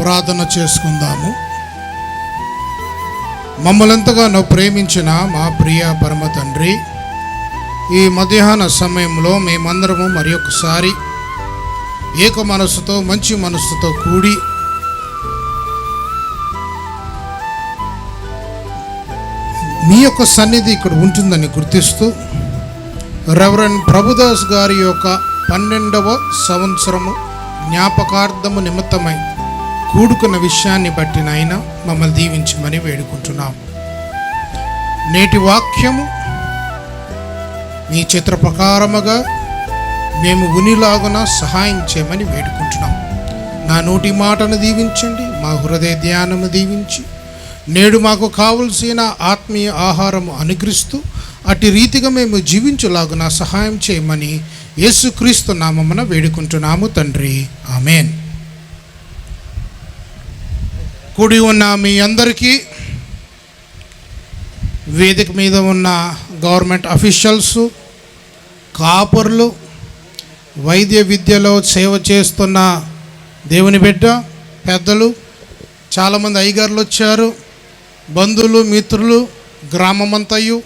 ప్రార్థన చేసుకుందాము. మమ్మల్ని ఎంతగానో ప్రేమించిన మా ప్రియ పరమ తండ్రి, ఈ మధ్యాహ్న సమయంలో మేమందరము మరి ఒకసారి ఏక మనస్సుతో మంచి మనస్సుతో కూడి మీ యొక్క సన్నిధి ఇక్కడ ఉంటుందని గుర్తిస్తూ రెవరెండ్ ప్రభుదాస్ గారి యొక్క 12వ సంవత్సరము జ్ఞాపకార్థము నిమిత్తమై కూడుకున్న విషయాన్ని బట్టి నాయన మమ్మల్ని దీవించమని వేడుకుంటున్నాం. నేటి వాక్యము మీ చిత్ర ప్రకారముగా మేము ఉనిలాగున సహాయం చేయమని వేడుకుంటున్నాం. నా నోటి మాటను దీవించండి, మా హృదయ ధ్యానము దీవించి నేడు మాకు కావలసిన ఆత్మీయ ఆహారము అనుగ్రహిస్తూ అట్టి రీతిగా మేము జీవించులాగున సహాయం చేయమని యేసుక్రీస్తు నామమున వేడుకుంటున్నాము తండ్రి, ఆమేన్. కూడి ఉన్న మీ అందరికీ, వేదిక మీద ఉన్న గవర్నమెంట్ అఫీషియల్స్, కాపర్లు, వైద్య విద్యలో సేవ చేస్తున్న దేవుని బిడ్డ పెద్దలు, చాలామంది అయ్యగారులు వచ్చారు, బంధువులు, మిత్రులు, గ్రామమంతయు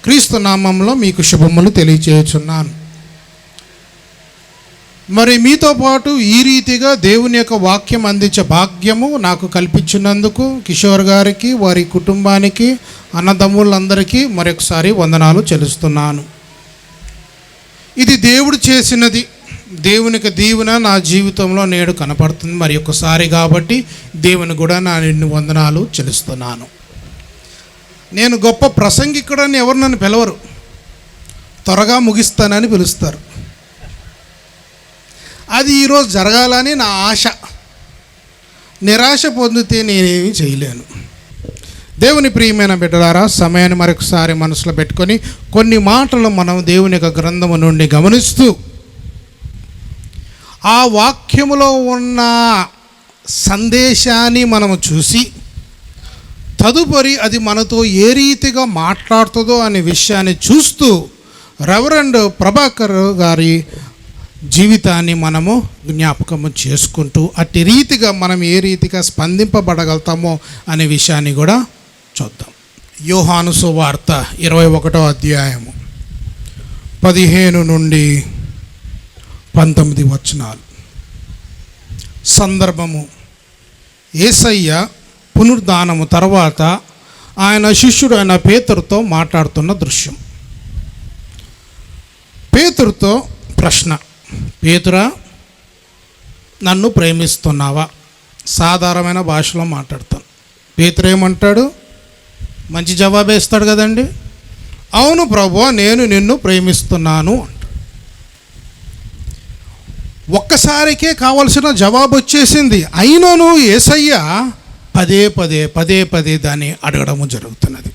క్రీస్తు నామంలో మీకు శుభములు తెలియచేయుచున్నాను. మరి మీతో పాటు ఈ రీతిగా దేవుని యొక్క వాక్యం అందించే భాగ్యము నాకు కల్పించినందుకు కిషోర్ గారికి, వారి కుటుంబానికి, అన్నదమ్ములందరికీ మరొకసారి వందనాలు చెల్లిస్తున్నాను. ఇది దేవుడు చేసినది, దేవునికి దీవెన నా జీవితంలో నేడు కనపడుతుంది మరి ఒకసారి. కాబట్టి దేవుని కూడా నా నిన్ను వందనాలు చెల్లిస్తున్నాను. నేను గొప్ప ప్రసంగికుడని ఎవరు నన్ను పిలవరు, త్వరగా ముగిస్తానని పిలుస్తారు. అది ఈరోజు జరగాలని నా ఆశ. నిరాశ పొందితే నేనేమి చేయలేను. దేవుని ప్రియమైన బిడ్డలారా, సమయాన్ని మరొకసారి మనసులో పెట్టుకొని కొన్ని మాటలు మనం దేవుని యొక్క గ్రంథము నుండి గమనిస్తూ ఆ వాక్యములో ఉన్న సందేశాన్ని మనము చూసి తదుపరి అది మనతో ఏ రీతిగా మాట్లాడుతుందో అనే విషయాన్ని చూస్తూ రెవరెండ్ ప్రభాకర్ గారి జీవితాన్ని మనము జ్ఞాపకము చేసుకుంటూ అట్టి రీతిగా మనం ఏ రీతిగా స్పందింపబడగలుగుతామో అనే విషయాన్ని కూడా చూద్దాం. యోహాను సువార్త 21వ అధ్యాయము 15 నుండి 19 వచనాలు. సందర్భము యేసయ్య పునరుద్ధానము తర్వాత ఆయన శిష్యుడు అయిన పేతురుతో మాట్లాడుతున్న దృశ్యం. పేతురుతో ప్రశ్న: పేతురా, నన్ను ప్రేమిస్తున్నావా? సాధారణమైన భాషలో మాట్లాడతాను. పేతురు ఏమంటాడు? మంచి జవాబు ఇస్తాడు కదండి. అవును ప్రభువా, నేను నిన్ను ప్రేమిస్తున్నాను అంటాడు. ఒక్కసారికే కావలసిన జవాబు వచ్చేసింది. అయినను యేసయ్య పదే పదే దాన్ని అడగడము జరుగుతున్నది.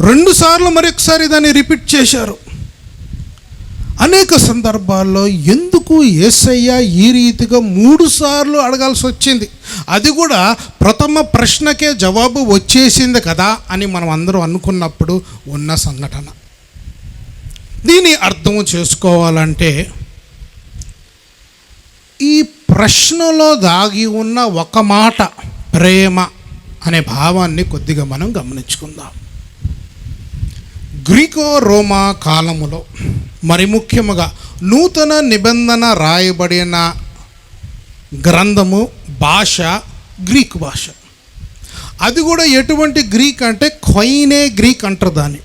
2 సార్లు మరొకసారి దాన్ని రిపీట్ చేశారు. అనేక సందర్భాల్లో ఎందుకు యేసయ్య ఈ రీతిగా 3 సార్లు అడగాల్సి వచ్చింది? అది కూడా ప్రథమ ప్రశ్నకే జవాబు వచ్చేసింది కదా అని మనం అందరం అనుకున్నప్పుడు ఉన్న సంఘటన. దీని అర్థము చేసుకోవాలంటే ఈ ప్రశ్నలో దాగి ఉన్న ఒక మాట ప్రేమ అనే భావాన్ని కొద్దిగా మనం గమనించుకుందాం. గ్రీకో రోమా కాలములో, మరి ముఖ్యముగా నూతన నిబంధన రాయబడిన గ్రంథము భాష గ్రీక్ భాష. అది కూడా ఎటువంటి గ్రీక్ అంటే కొయినే గ్రీక్ అంటారు దాన్ని.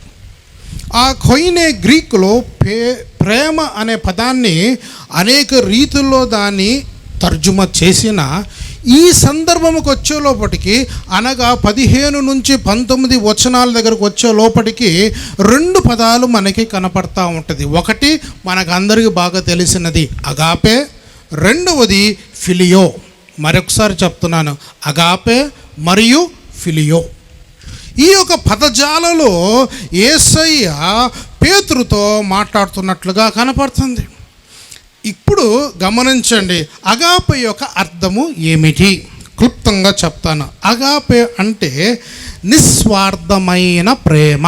ఆ కొయినే గ్రీకులో ప్రేమ అనే పదాన్ని అనేక రీతుల్లో దాన్ని తర్జుమా చేసిన ఈ సందర్భముకు వచ్చే లోపటికి, అనగా 15 నుంచి 19 వచనాల దగ్గరకు వచ్చే లోపటికి 2 పదాలు మనకి కనపడతా ఉంటుంది. ఒకటి మనకు అందరికీ బాగా తెలిసినది అగాపే, రెండవది ఫిలియో. మరొకసారి చెప్తున్నాను, అగాపే మరియు ఫిలియో. ఈ యొక్క పదజాలలో యేసయ్య పేతురుతో మాట్లాడుతున్నట్లుగా కనపడుతుంది. ఇప్పుడు గమనించండి, అగాపే యొక్క అర్థము ఏమిటి? క్లుప్తంగా చెప్తాను. అగాపే అంటే నిస్వార్థమైన ప్రేమ,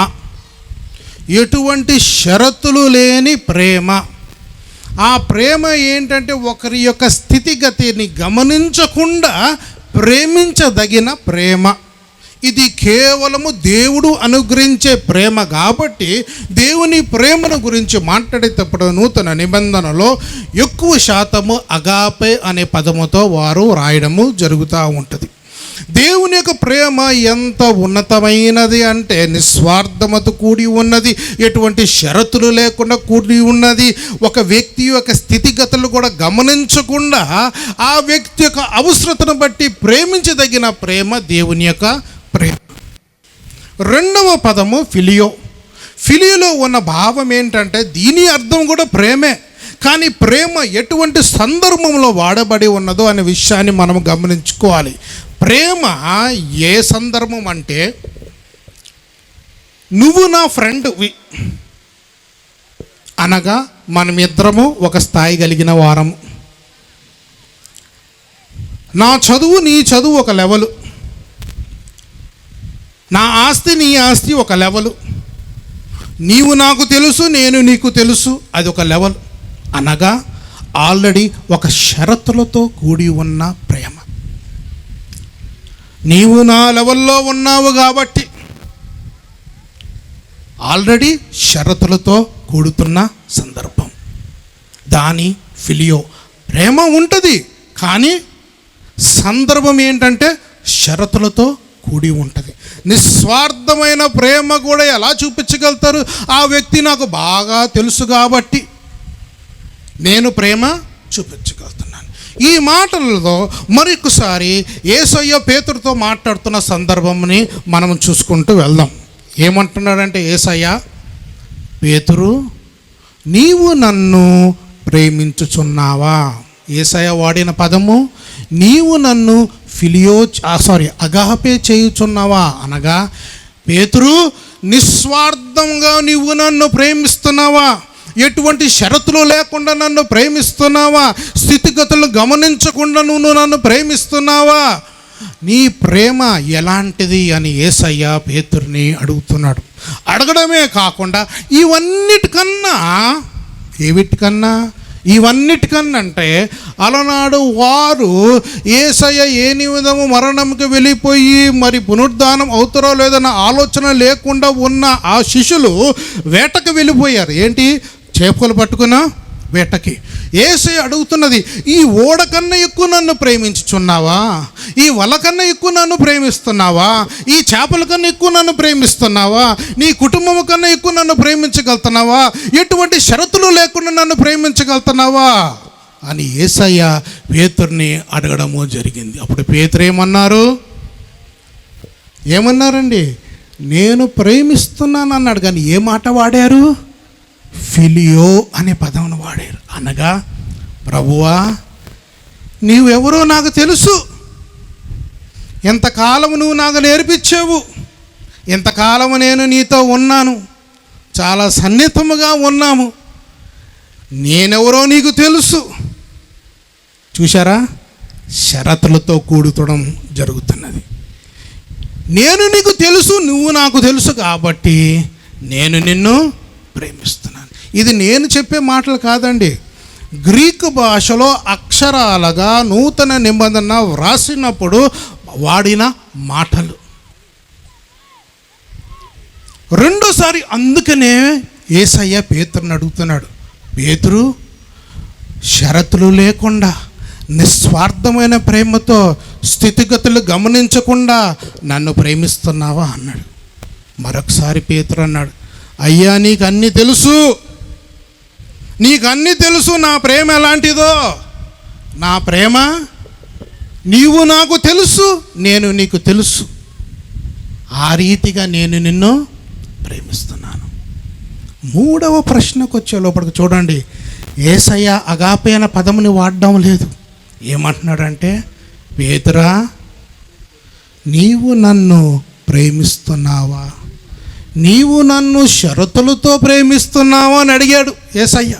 ఎటువంటి షరతులు లేని ప్రేమ. ఆ ప్రేమ ఏంటంటే ఒకరి యొక్క స్థితిగతిని గమనించకుండా ప్రేమించదగిన ప్రేమ. ఇది కేవలము దేవుడు అనుగ్రహించే ప్రేమ కాబట్టి దేవుని ప్రేమను గురించి మాట్లాడేటప్పుడు నూతన నిబంధనలో ఎక్కువ శాతము అగాపే అనే పదముతో వారు రాయడము జరుగుతూ ఉంటుంది. దేవుని యొక్క ప్రేమ ఎంత ఉన్నతమైనది అంటే నిస్వార్థమతో కూడి ఉన్నది, ఎటువంటి షరతులు లేకుండా కూడి ఉన్నది. ఒక వ్యక్తి యొక్క స్థితిగతులు కూడా గమనించకుండా ఆ వ్యక్తి యొక్క అవసరతను బట్టి ప్రేమించదగిన ప్రేమ దేవుని యొక్క ప్రేమ. రెండవ పదము ఫిలియో. ఫిలియోలో ఉన్న భావం ఏంటంటే దీని అర్థం కూడా ప్రేమే, కానీ ప్రేమ ఎటువంటి సందర్భంలో వాడబడి ఉన్నదో అనే విషయాన్ని మనం గమనించుకోవాలి. ప్రేమ ఏ సందర్భం అంటే, నువ్వు నా ఫ్రెండ్వి అనగా మనమిద్దరము ఒక స్థాయి కలిగిన వారము. నా చదువు నీ చదువు ఒక లెవెలు, నా ఆస్తి నీ ఆస్తి ఒక లెవెలు, నీవు నాకు తెలుసు నేను నీకు తెలుసు అది ఒక లెవెల్ అనగా ఆల్రెడీ ఒక షరతులతో కూడి ఉన్న ప్రేమ. నీవు నా లెవెల్లో ఉన్నావు కాబట్టి ఆల్రెడీ షరతులతో కూడుతున్న సందర్భం, దాని ఫిలియో. ప్రేమ ఉంటుంది కానీ సందర్భం ఏంటంటే షరతులతో కూడి ఉంటుంది. నిస్వార్థమైన ప్రేమ కూడా ఎలా చూపించగలుగుతారు? ఆ వ్యక్తి నాకు బాగా తెలుసు కాబట్టి నేను ప్రేమ చూపించగలుగుతున్నాను. ఈ మాటలలో మరొకసారి యేసయ్య పేతురుతో మాట్లాడుతున్న సందర్భంని మనం చూసుకుంటూ వెళ్దాం. ఏమంటున్నాడంటే, యేసయ్య, పేతురు నీవు నన్ను ప్రేమించుచున్నావా? యేసయ్య వాడిన పదము నీవు నన్ను అగాపే చేయుచున్నావా అనగా, పేతురు నిస్వార్థంగా నీవు నన్ను ప్రేమిస్తున్నావా? ఎటువంటి షరతులు లేకుండా నన్ను ప్రేమిస్తున్నావా? స్థితిగతులు గమనించకుండా నువ్వు నన్ను ప్రేమిస్తున్నావా? నీ ప్రేమ ఎలాంటిది అని యేసయ్య పేతురుని అడుగుతున్నాడు. అడగడమే కాకుండా ఇవన్నిటికన్నా అంటే అలనాడు వారు యేసయ్య ఏ నిమిదము మరణంకి వెళ్ళిపోయి మరి పునరుద్ధానం అవుతారో లేదన్న ఆలోచన లేకుండా ఉన్న ఆ శిష్యులు వేటకు వెళ్ళిపోయారు. ఏంటి? చేపలు పట్టుకున్న వేటకి. యేసయ్య అడుగుతున్నది, ఈ ఓడ కన్నా ఎక్కువ నన్ను ప్రేమించుచున్నావా? ఈ వల కన్నా ఎక్కువ నన్ను ప్రేమిస్తున్నావా? ఈ చేపల కన్నా ఎక్కువ నన్ను ప్రేమిస్తున్నావా? నీ కుటుంబం కన్నా ఎక్కువ నన్ను ప్రేమించగలుగుతున్నావా? ఎటువంటి షరతులు లేకుండా నన్ను ప్రేమించగలుగుతున్నావా అని యేసయ్య పేతురుని అడగడము జరిగింది. అప్పుడు పేతురు ఏమన్నారండి? నేను ప్రేమిస్తున్నాను అన్నాడు. కానీ ఏ మాట వాడారు? ఫిలియో అనే పదమును వాడారు. అనగా, ప్రభువా నీవెవరో నాకు తెలుసు, ఎంతకాలము నువ్వు నాకు నేర్పించావు, ఎంతకాలము నేను నీతో ఉన్నాను, చాలా సన్నిహితముగా ఉన్నాము, నేనెవరో నీకు తెలుసు. చూశారా? షరతులతో కూడుతడం జరుగుతున్నది. నేను నీకు తెలుసు, నువ్వు నాకు తెలుసు కాబట్టి నేను నిన్ను ప్రేమిస్తున్నాను. ఇది నేను చెప్పే మాటలు కాదండి. గ్రీకు భాషలో అక్షరాలుగా నూతన నిబంధన వ్రాసినప్పుడు వాడిన మాటలు. రెండోసారి అందుకనే యేసయ్య పేతురుని అడుగుతున్నాడు, పేతురు షరతులు లేకుండా నిస్వార్థమైన ప్రేమతో స్థితిగతులు గమనించకుండా నన్ను ప్రేమిస్తున్నావా అన్నాడు. మరొకసారి పేతురు అన్నాడు, అయ్యా నీకు అన్నీ తెలుసు నా ప్రేమ ఎలాంటిదో. నా ప్రేమ నీవు నాకు తెలుసు, నేను నీకు తెలుసు. ఆ రీతిగా నేను నిన్ను ప్రేమిస్తున్నాను. మూడవ ప్రశ్నకు వచ్చే లోపలికి చూడండి, యేసయ్య అగాపే అనే పదముని వాడడం లేదు. ఏమంటున్నాడంటే, పేతురా నీవు నన్ను ప్రేమిస్తున్నావా? నీవు నన్ను షరతులతో ప్రేమిస్తున్నావా అని అడిగాడు Yesayya.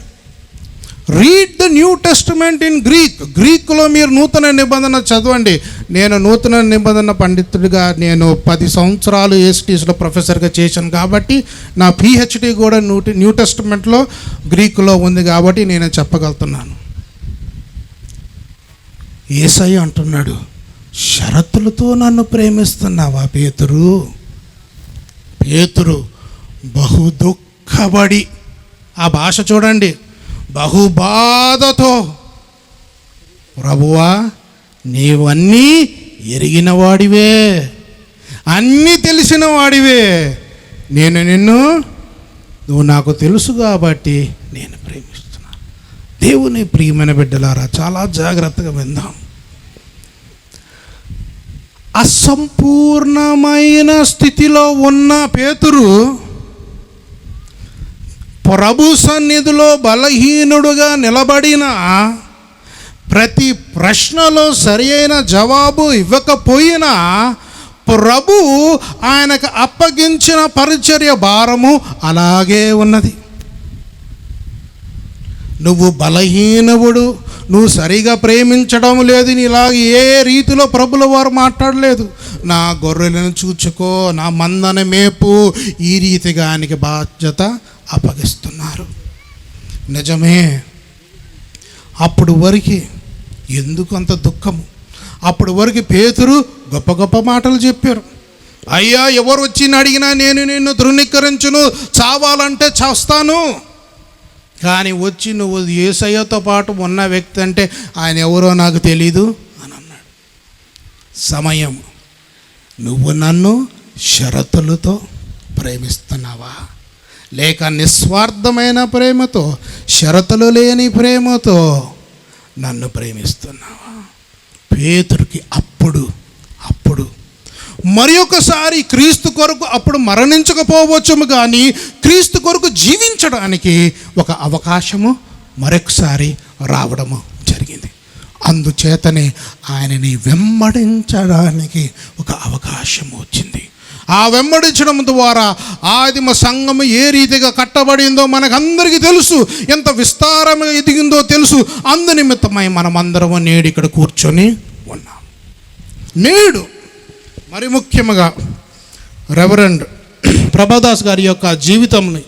Read the New Testament in గ్రీక్లో మీరు నూతన నిబంధన చదవండి. నేను నూతన నిబంధన పండితుడిగా నేను 10 సంవత్సరాలు ఏఎస్టీస్లో ప్రొఫెసర్గా చేశాను కాబట్టి నా పిహెచ్డి కూడా న్యూ టెస్టమెంట్లో గ్రీకులో ఉంది కాబట్టి నేను చెప్పగలుగుతున్నాను. యేసయ్య అంటున్నాడు, షరతులతో నన్ను ప్రేమిస్తున్నావా పేతురు? పేతురు బహు దుఃఖపడి, ఆ భాష చూడండి, బహుబాధతో, ప్రభువా నీవన్నీ ఎరిగిన వాడివే, అన్నీ తెలిసిన వాడివే, నువ్వు నాకు తెలుసు కాబట్టి నేను ప్రేమిస్తున్నాను. దేవుని ప్రియమైన బిడ్డలారా, చాలా జాగ్రత్తగా విందాం. అసంపూర్ణమైన స్థితిలో ఉన్న పేతురు ప్రభు సన్నిధిలో బలహీనుడుగా నిలబడిన, ప్రతి ప్రశ్నలో సరి అయిన జవాబు ఇవ్వకపోయినా ప్రభు ఆయనకు అప్పగించిన పరిచర్య భారము అలాగే ఉన్నది. నువ్వు బలహీనవుడు, నువ్వు సరిగా ప్రేమించడం లేదు, ఇలాగ ఏ రీతిలో ప్రభుల వారు మాట్లాడలేదు. నా గొర్రెలను చూచుకో, నా మందన మేపు, ఈ రీతిగా ఆయనకి బాధ్యత అప్పగిస్తున్నారు. నిజమే, అప్పుడు వరకు ఎందుకు అంత దుఃఖము? అప్పుడు వరకు పేతురు గొప్ప గొప్ప మాటలు చెప్పారు. అయ్యా, ఎవరు వచ్చి అడిగినా నేను నిన్ను ధృవీకరించును, చావాలంటే చేస్తాను. కానీ వచ్చి నువ్వు యేసయ్యతో పాటు ఉన్న వ్యక్తి అంటే ఆయన ఎవరో నాకు తెలీదు అని అన్నాడు. సమయం, నువ్వు నన్ను షరతులతో ప్రేమిస్తున్నావా, లేక నిస్వార్థమైన ప్రేమతో, షరతులు లేని ప్రేమతో నన్ను ప్రేమిస్తున్నావా? పేతురుకి అప్పుడు మరి ఒకసారి క్రీస్తు కొరకు అప్పుడు మరణించకపోవచ్చుము, కానీ క్రీస్తు కొరకు జీవించడానికి ఒక అవకాశము మరొకసారి రావడము జరిగింది. అందుచేతనే ఆయనని వెంబడించడానికి ఒక అవకాశం వచ్చింది. ఆ వెంబడించడం ద్వారా ఆదిమ సంఘము ఏ రీతిగా కట్టబడిందో మనకందరికీ తెలుసు, ఎంత విస్తారంగా ఎదిగిందో తెలుసు. అందునిమిత్తమై మనమందరము నేడు ఇక్కడ కూర్చొని ఉన్నాం. నేడు మరి ముఖ్యంగా రెవరెండ్ ప్రభాదాస్ గారి యొక్క జీవితంని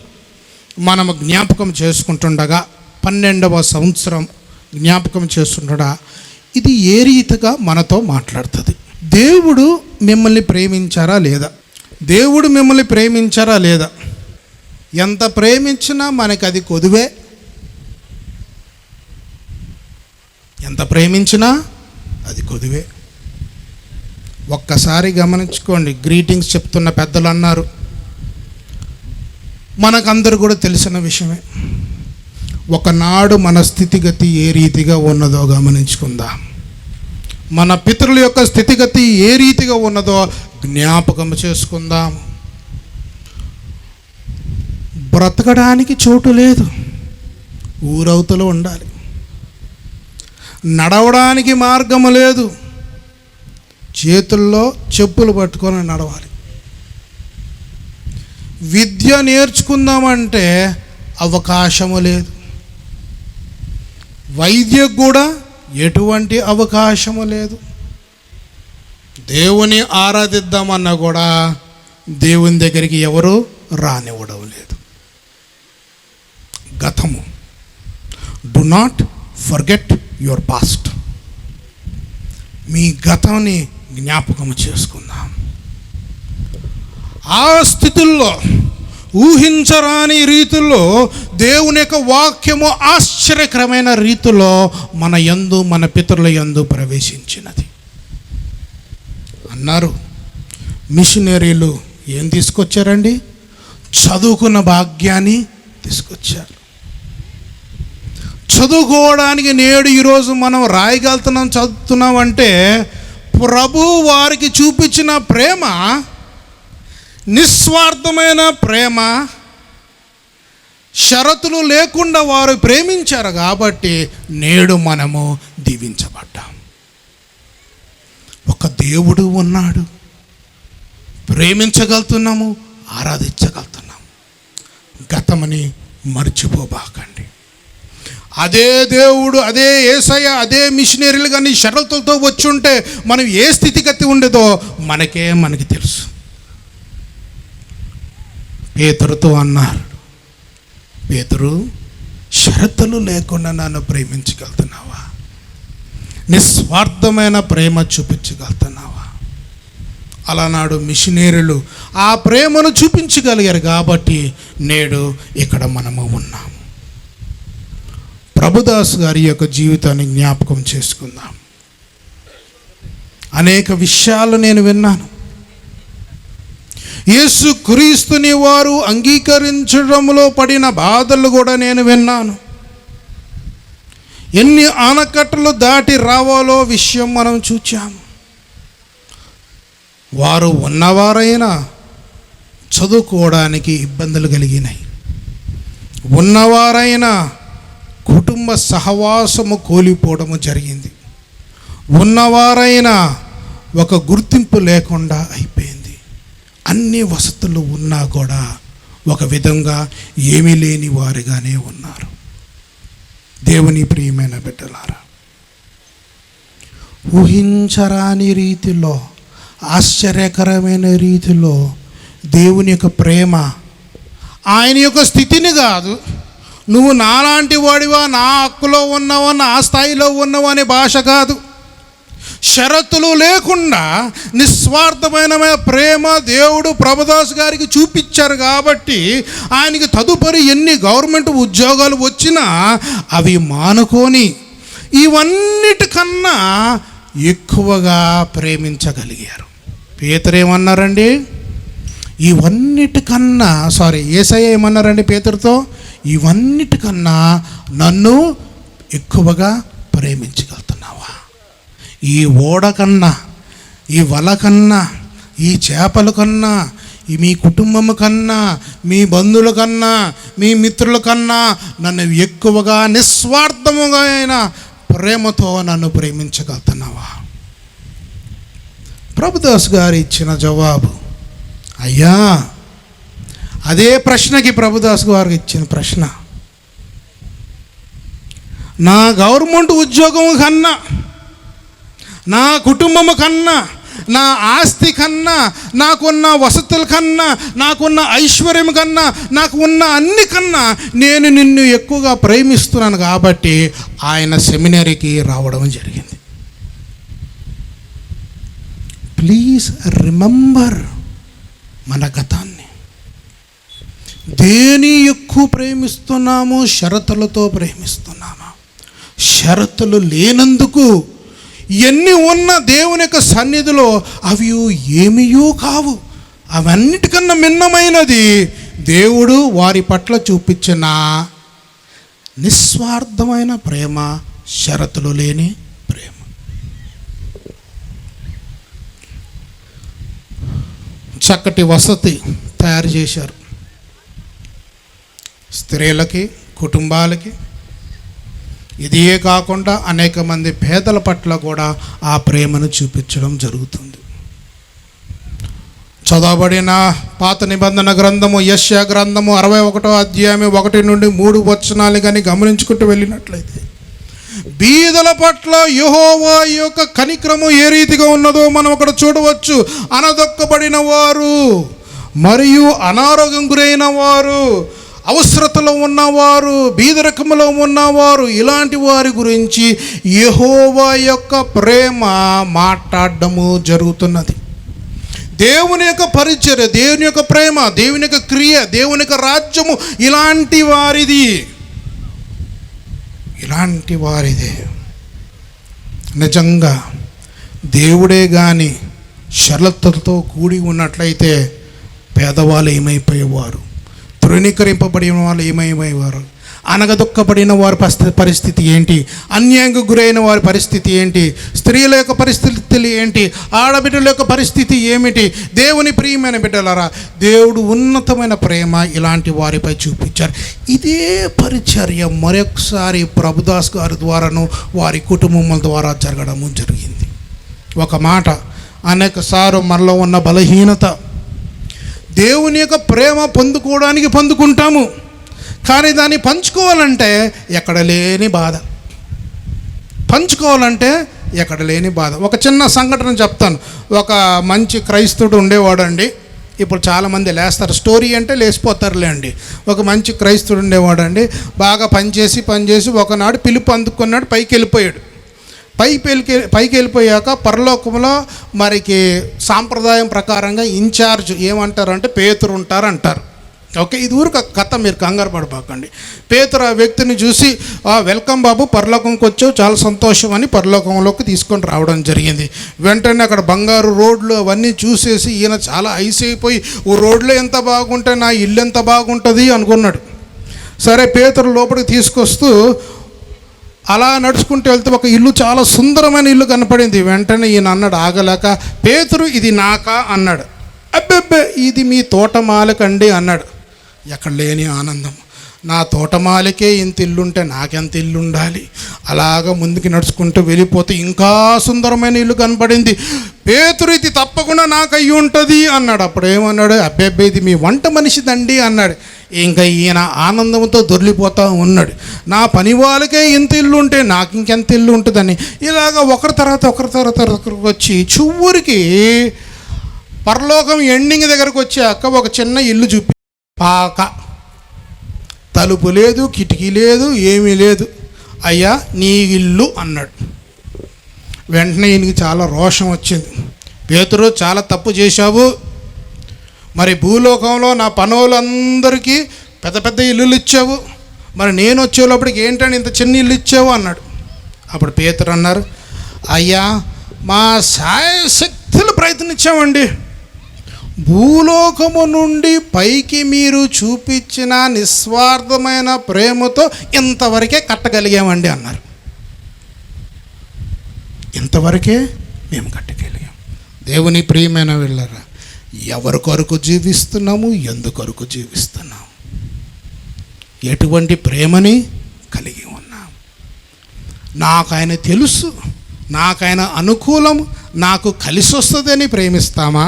మనము జ్ఞాపకం చేసుకుంటుండగా, 12వ సంవత్సరం జ్ఞాపకం చేస్తుండగా, ఇది ఏ రీతిగా మనతో మాట్లాడుతుంది? దేవుడు మిమ్మల్ని ప్రేమించారా లేదా? దేవుడు మిమ్మల్ని ప్రేమించారా లేదా? ఎంత ప్రేమించినా మనకి అది కొదువే. ఎంత ప్రేమించినా అది కొదువే. ఒక్కసారి గమనించుకోండి. గ్రీటింగ్స్ చెప్తున్న పెద్దలు అన్నారు, మనకందరూ కూడా తెలిసిన విషయమే. ఒకనాడు మన స్థితిగతి ఏ రీతిగా ఉన్నదో గమనించుకుందాం. మన పితరుల యొక్క స్థితిగతి ఏ రీతిగా ఉన్నదో జ్ఞాపకం చేసుకుందాం. బ్రతకడానికి చోటు లేదు, ఊరవతలో ఉండాలి. నడవడానికి మార్గము లేదు, చేతుల్లో చెప్పులు పట్టుకొని నడవాలి. విద్య నేర్చుకుందామంటే అవకాశము లేదు. వైద్యం కూడా ఎటువంటి అవకాశము లేదు. దేవుని ఆరాధిద్దామన్నా కూడా దేవుని దగ్గరికి ఎవరు రానివ్వడం లేదు. గతము, do not forget your past. మీ గతాన్ని జ్ఞాపకం చేసుకుందాం. ఆ స్థితుల్లో ఊహించరాని రీతిలో దేవుని యొక్క వాక్యము ఆశ్చర్యకరమైన రీతిలో మన యందు, మన పితరుల యందు ప్రవేశించినది. అన్నారు, మిషనరీలు ఏం తీసుకొచ్చారండి? చదువుకున్న భాగ్యాన్ని తీసుకొచ్చారు. చదువుకోవడానికి నేడు ఈరోజు మనం రాయగలుగుతున్నాం, చదువుతున్నాం అంటే ప్రభు వారికి చూపించిన ప్రేమ, నిస్వార్థమైన ప్రేమ, షరతులు లేకుండా వారు ప్రేమించారు కాబట్టి నేడు మనము దీవించబడ్డాం. ఒక దేవుడు ఉన్నాడు, ప్రేమించగలుగుతున్నాము, ఆరాధించగలుగుతున్నాము. గతమని మర్చిపోబాకండి. అదే దేవుడు, అదే యేసయ్య, అదే మిషనరీలు కానీ షరతులతో వచ్చి ఉంటే మనం ఏ స్థితిగతి ఉండేదో మనకి తెలుసు. పేతురుతో అన్నారు, పేతురు, షరతులు లేకుండా నన్ను ప్రేమించగలుగుతున్నావా? నిస్వార్థమైన ప్రేమ చూపించగలుగుతున్నావా? అలానాడు మిషనరీలు ఆ ప్రేమను చూపించగలిగారు కాబట్టి నేడు ఇక్కడ మనము ఉన్నాము. ప్రభుదాస్ గారి యొక్క జీవితాన్ని జ్ఞాపకం చేసుకుందాం. అనేక విషయాలు నేను విన్నాను. యేసు క్రీస్తుని వారు అంగీకరించడంలో పడిన బాధలు కూడా నేను విన్నాను. ఎన్ని ఆనకట్టలు దాటి రావాలో విషయం మనం చూచాము. వారు ఉన్నవారైనా చదువుకోవడానికి ఇబ్బందులు కలిగినాయి. ఉన్నవారైనా కుటుంబ సహవాసము కోల్పోవడము జరిగింది. ఉన్నవారైనా ఒక గుర్తింపు లేకుండా అయిపోయింది. అన్ని వసతులు ఉన్నా కూడా ఒక విధంగా ఏమీ లేని వారిగానే ఉన్నారు. దేవుని ప్రియమైన బిడ్డలారా, ఊహించరాని రీతిలో, ఆశ్చర్యకరమైన రీతిలో దేవుని యొక్క ప్రేమ, ఆయన యొక్క స్థితిని కాదు, నువ్వు నాలాంటి వాడివా, నా హక్కులో ఉన్నావా, నా స్థాయిలో ఉన్నావా అనే భాష కాదు, షరతులు లేకుండా నిస్వార్థమైన ప్రేమ దేవుడు ప్రభుదాస్ గారికి చూపించారు. కాబట్టి ఆయనకి తదుపరి ఎన్ని గవర్నమెంట్ ఉద్యోగాలు వచ్చినా అవి మానుకొని ఇవన్నిటికన్నా ఎక్కువగా ప్రేమించగలిగారు. పేతురు ఏమన్నారండి? ఇవన్నిటికన్నా యేసయ్య ఏమన్నారండి పేతురుతో? ఇవన్నిటికన్నా నన్ను ఎక్కువగా ప్రేమించగలుగుతున్నావా? ఈ ఓడ కన్నా, ఈ వల కన్నా, ఈ చేపల కన్నా, మీ కుటుంబం కన్నా, మీ బంధువుల కన్నా, మీ మిత్రుల కన్నా నన్ను ఎక్కువగా నిస్వార్థముగా అయిన ప్రేమతో నన్ను ప్రేమించగలుగుతున్నావా? ప్రభుదాస్ గారు ఇచ్చిన జవాబు, అయ్యా, అదే ప్రశ్నకి ప్రభుదాస్ గారు ఇచ్చిన ప్రశ్న, నా గవర్నమెంట్ ఉద్యోగం కన్నా, నా కుటుంబం కన్నా, నా ఆస్తి కన్నా, నాకున్న వసతుల కన్నా, నాకున్న ఐశ్వర్యం కన్నా, నాకు ఉన్న అన్ని కన్నా నేను నిన్ను ఎక్కువగా ప్రేమిస్తున్నాను కాబట్టి ఆయన సెమినరీకి రావడం జరిగింది. ప్లీజ్ రిమెంబర్ మన గతాన్ని. దేని ఎక్కువ ప్రేమిస్తున్నాము? షరతులతో ప్రేమిస్తున్నామా? షరతులు లేనందుకు ఎన్ని ఉన్న దేవుని యొక్క సన్నిధిలో అవి ఏమీయూ కావు. అవన్నిటికన్నా భిన్నమైనది దేవుడు వారి పట్ల చూపించిన నిస్వార్థమైన ప్రేమ, షరతులు లేని ప్రేమ. చక్కటి వసతి తయారు చేశారు స్త్రీలకి, కుటుంబాలకి. ఇదే కాకుండా అనేక మంది పేదల పట్ల కూడా ఆ ప్రేమను చూపించడం జరుగుతుంది. చదవబడిన పాత నిబంధన గ్రంథము యెషయా గ్రంథము 61వ అధ్యాయం 1 నుండి 3 వచనాలు కానీ గమనించుకుంటూ వెళ్ళినట్లయితే, బీదల పట్ల యెహోవా యొక్క కనికరము ఏ రీతిగా ఉన్నదో మనం అక్కడ చూడవచ్చు. అనదొక్కబడిన వారు మరియు అనారోగ్యం గురైన వారు, అవసరతలో ఉన్నవారు, బీదరికములో ఉన్నవారు, ఇలాంటి వారి గురించి యెహోవా యొక్క ప్రేమ మాట్లాడడము జరుగుతున్నది. దేవుని యొక్క పరిచర్య, దేవుని యొక్క ప్రేమ, దేవుని యొక్క క్రియ, దేవుని యొక్క రాజ్యము ఇలాంటి వారిదే. నిజంగా దేవుడే కానీ షరతులతో కూడి ఉన్నట్లయితే పేదవాళ్ళు ఏమైపోయేవారు, తృణీకరింపబడిన వాళ్ళు ఏమయ్యేవారు, అనగదొక్కబడిన వారి పరిస్థితి ఏంటి, అన్యాయంగా గురైన వారి పరిస్థితి ఏంటి, స్త్రీల యొక్క పరిస్థితులు ఏంటి, ఆడబిడ్డల యొక్క పరిస్థితి ఏమిటి? దేవుని ప్రియమైన బిడ్డలారా, దేవుడు ఉన్నతమైన ప్రేమ ఇలాంటి వారిపై చూపించారు. ఇదే పరిచర్య మరొకసారి ప్రభుదాస్ గారి ద్వారాను వారి కుటుంబం ద్వారా జరగడము జరిగింది. ఒక మాట, అనేక సార్లు మనలో ఉన్న బలహీనత, దేవుని యొక్క ప్రేమ పొందుకోవడానికి పొందుకుంటాము, కానీ దాన్ని పంచుకోవాలంటే ఎక్కడ లేని బాధ. పంచుకోవాలంటే ఎక్కడ లేని బాధ. ఒక చిన్న సంఘటన చెప్తాను. ఒక మంచి క్రైస్తవుడు ఉండేవాడండి. ఇప్పుడు చాలామంది లేస్తారు, స్టోరీ అంటే లేచిపోతారులే అండి. ఒక మంచి క్రైస్తవుడు ఉండేవాడండి. బాగా పనిచేసి ఒకనాడు పిలుపు అందుకున్నాడు, పైకి వెళ్ళిపోయాడు. పైకి వెళ్ళిపోయాక పరలోకంలో మరికి సాంప్రదాయం ప్రకారంగా ఇన్ఛార్జ్ ఏమంటారంటే పేతురు ఉంటారంటారు. ఓకే, ఇది ఊరికి కథ, మీరు కంగారు పడబాకండి. పేతురు ఆ వ్యక్తిని చూసి, వెల్కమ్ బాబు, పరలోకంకి వచ్చావు, చాలా సంతోషం అని పరలోకంలోకి తీసుకొని రావడం జరిగింది. వెంటనే అక్కడ బంగారు రోడ్లు అవన్నీ చూసేసి ఈయన చాలా ఐస్ అయిపోయి, ఓ రోడ్లు ఎంత బాగుంటే నా ఇల్లు ఎంత బాగుంటుంది అనుకున్నాడు. సరే, పేతురు లోపలికి తీసుకొస్తూ అలా నడుచుకుంటూ వెళ్తే ఒక ఇల్లు, చాలా సుందరమైన ఇల్లు కనపడింది. వెంటనే ఈయన అన్నాడు ఆగలేక, పేతురు ఇది నాకా అన్నాడు. అబ్బెబ్బే, ఇది మీ తోటమాలకండి అన్నాడు. ఎక్కడ లేని ఆనందం. నా తోటమాలకే ఇంత ఇల్లుంటే నాకెంత ఇల్లు ఉండాలి. అలాగా ముందుకు నడుచుకుంటూ వెళ్ళిపోతే ఇంకా సుందరమైన ఇల్లు కనపడింది. పేతురు ఇది తప్పకుండా నాకు అయ్యి ఉంటుంది అన్నాడు. అప్పుడు ఏమన్నాడు, అబ్బెబ్బే ఇది మీ వంట మనిషిదండి అన్నాడు. ఇంకా ఈయన ఆనందంతో దొర్లిపోతూ ఉన్నాడు. నా పని వాళ్ళకే ఇంత ఇల్లు ఉంటే నాకు ఇంకెంత ఇల్లు ఉంటుందని. ఇలాగ ఒకరి తర్వాత ఒకరికి వచ్చి చివరికి పరలోకం ఎండింగ్ దగ్గరకు వచ్చాక ఒక చిన్న ఇల్లు చూపి, పాక, తలుపు లేదు, కిటికీ లేదు, ఏమీ లేదు. అయ్యా నీ ఇల్లు అన్నాడు. వెంటనే ఈయనకి చాలా రోషం వచ్చింది. పేతురు, చాలా తప్పు చేశావు. మరి భూలోకంలో నా పనులందరికీ పెద్ద పెద్ద ఇల్లులు ఇచ్చావు, మరి నేను వచ్చేలోపటికి ఏంటని ఇంత చిన్న ఇల్లు ఇచ్చావు అన్నాడు. అప్పుడు పేతురు అన్నారు, అయ్యా మా శాయశక్తులు ప్రయత్నించామండి. భూలోకము నుండి పైకి మీరు చూపించిన నిస్వార్థమైన ప్రేమతో ఇంతవరకే కట్టగలిగామండి అన్నారు. ఇంతవరకే మేము కట్టగలిగాం. దేవుని ప్రియమైన వెళ్ళరా, ఎవరి కొరకు జీవిస్తున్నాము, ఎందుకొరకు జీవిస్తున్నాము, ఎటువంటి ప్రేమని కలిగి ఉన్నాం. నాకు ఆయన తెలుసు, నాకు ఆయన అనుకూలం, నాకు కలిసి వస్తుందని ప్రేమిస్తామా,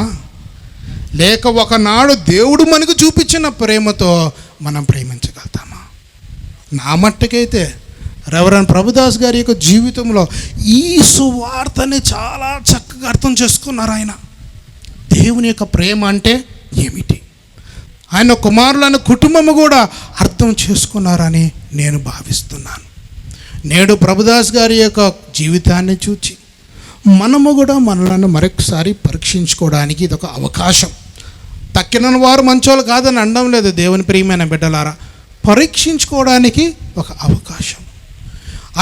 లేక ఒకనాడు దేవుడు మనకు చూపించిన ప్రేమతో మనం ప్రేమించగలుగుతామా? నా మట్టుకైతే రెవరెండ్ ప్రభుదాస్ గారి యొక్క జీవితంలో ఈ సువార్తని చాలా చక్కగా అర్థం చేసుకున్నారు. ఆయన దేవుని యొక్క ప్రేమ అంటే ఏమిటి, ఆయన కుమారులను కుటుంబము కూడా అర్థం చేసుకున్నారని నేను భావిస్తున్నాను. నేడు ప్రభుదాస్ గారి యొక్క జీవితాన్ని చూచి మనము కూడా మనలను మరొకసారి పరీక్షించుకోవడానికి ఇది ఒక అవకాశం. తక్కిన వారు మంచోళ్ళు కాదని అనడం లేదు, దేవుని ప్రియమైన బిడ్డలారా, పరీక్షించుకోవడానికి ఒక అవకాశం.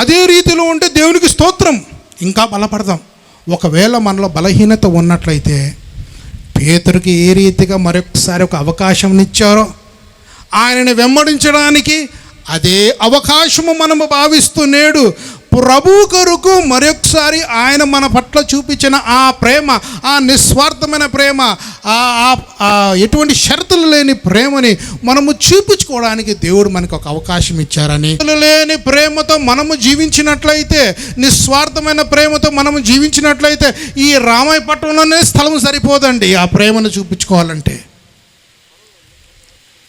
అదే రీతిలో ఉంటే దేవునికి స్తోత్రం, ఇంకా బలపడదాం. ఒకవేళ మనలో బలహీనత ఉన్నట్లయితే పేతురుకి ఏ రీతిగా మరొకసారి ఒక అవకాశం ఇచ్చారో ఆయనని వెంబడించడానికి అదే అవకాశము మనము భావిస్తూ నేడు ప్రభు కొరకు మరొకసారి ఆయన మన పట్ల చూపించిన ఆ ప్రేమ, ఆ నిస్వార్థమైన ప్రేమ, ఎటువంటి షరతులు లేని ప్రేమని మనము చూపించుకోవడానికి దేవుడు మనకు ఒక అవకాశం ఇచ్చారని, లేని ప్రేమతో మనము జీవించినట్లయితే, నిస్వార్థమైన ప్రేమతో మనము జీవించినట్లయితే ఈ రామాయపట్నంలోనే స్థలం సరిపోదండి. ఆ ప్రేమను చూపించుకోవాలంటే